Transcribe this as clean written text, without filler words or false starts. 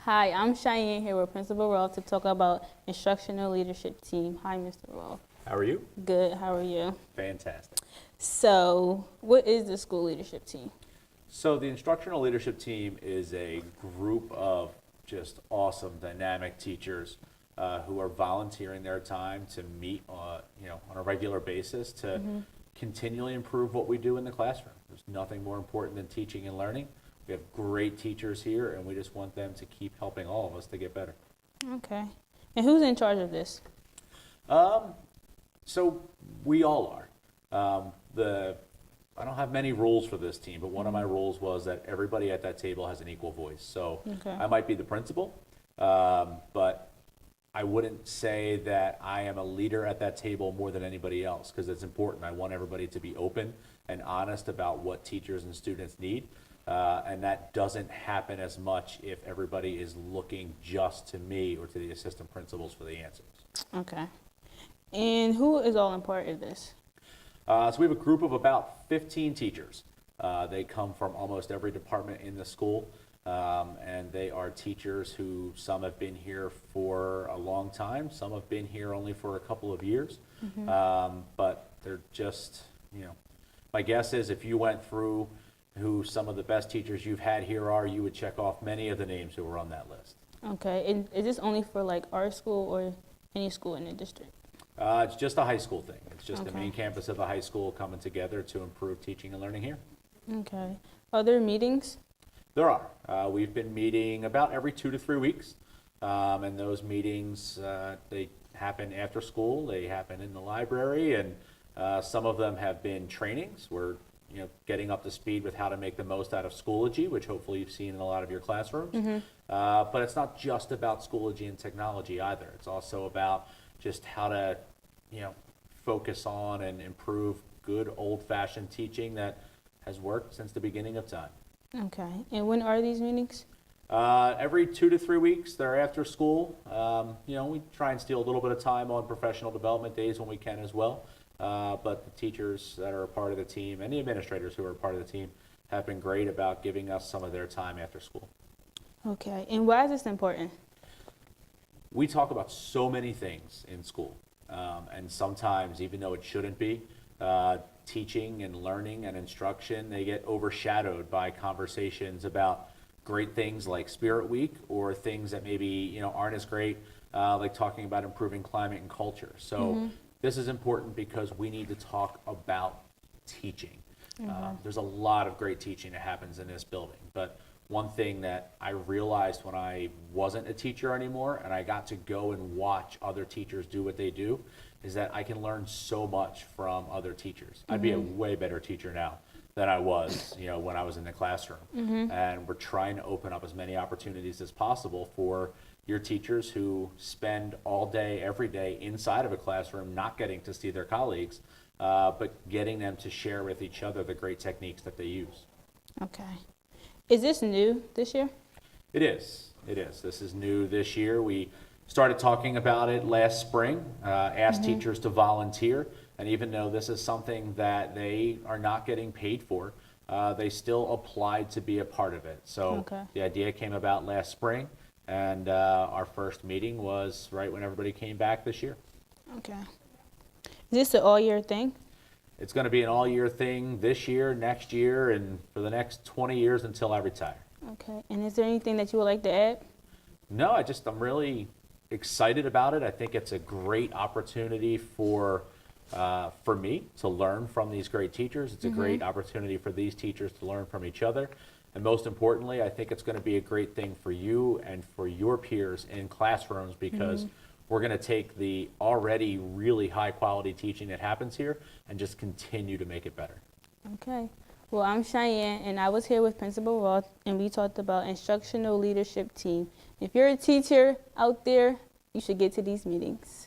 Hi, I'm Cheyenne here with Principal Rolf to talk about instructional leadership team. Hi, Mr. Rolf. How are you? Good, how are you? Fantastic. So, what is the school leadership team? So the instructional leadership team is a group of just awesome, dynamic teachers who are volunteering their time to meet, on a regular basis to continually improve what we do in the classroom. There's nothing more important than teaching and learning. We have great teachers here, and we just want them to keep helping all of us to get better. Okay. And who's in charge of this? So we all are. I don't have many rules for this team, but one of my rules was that everybody at that table has an equal voice. So Okay. I might be the principal, but I wouldn't say that I am a leader at that table more than anybody else, because it's important. I want everybody to be open and honest about what teachers and students need. And that doesn't happen as much if everybody is looking just to me or to the assistant principals for the answers. Okay. And who is all in part of this? So we have a group of about 15 teachers. They come from almost every department in the school, and they are teachers who some have been here for a long time, some have been here only for a couple of years, but they're just, my guess is if you went through who some of the best teachers you've had here are, you would check off many of the names who are on that list. Okay. And is this only for like our school or any school in the district? It's just a high school thing. It's just the Okay. main campus of the high school coming together to improve teaching and learning here. Okay. Are there meetings? There are. We've been meeting about every 2 to 3 weeks, and those meetings, they happen after school, they happen in the library, and some of them have been trainings. We're getting up to speed with how to make the most out of Schoology, which hopefully you've seen in a lot of your classrooms. But it's not just about Schoology and technology either. It's also about just how to focus on and improve good old-fashioned teaching that has worked since the beginning of time. Okay. And when are these meetings? Every 2 to 3 weeks, they're after school. We try and steal a little bit of time on professional development days when we can as well. But the teachers that are a part of the team and the administrators who are a part of the team have been great about giving us some of their time after school. Okay. And why is this important? We talk about so many things in school, and sometimes, even though it shouldn't be, teaching and learning and instruction, they get overshadowed by conversations about great things like Spirit Week or things that maybe aren't as great, like talking about improving climate and culture. So this is important because we need to talk about teaching. There's a lot of great teaching that happens in this building, but one thing that I realized when I wasn't a teacher anymore and I got to go and watch other teachers do what they do is that I can learn so much from other teachers. I'd be a way better teacher now than I was, when I was in the classroom. And we're trying to open up as many opportunities as possible for your teachers who spend all day, every day inside of a classroom, not getting to see their colleagues, but getting them to share with each other the great techniques that they use. Okay. Is this new this year? It is. It is. This is new this year. We started talking about it last spring, asked teachers to volunteer, and even though this is something that they are not getting paid for, they still applied to be a part of it. So the idea came about last spring, and our first meeting was right when everybody came back this year. Okay. Is this an all-year thing? It's going to be an all-year thing this year, next year, and for the next 20 years until I retire. Okay. And is there anything that you would like to add? No, I'm really excited about it. I think it's a great opportunity for me to learn from these great teachers. It's a great opportunity for these teachers to learn from each other. And most importantly, I think it's going to be a great thing for you and for your peers in classrooms because we're going to take the already really high quality teaching that happens here and just continue to make it better. Okay. Well, I'm Cheyenne, and I was here with Principal Roth, and we talked about instructional leadership team. If you're a teacher out there, you should get to these meetings.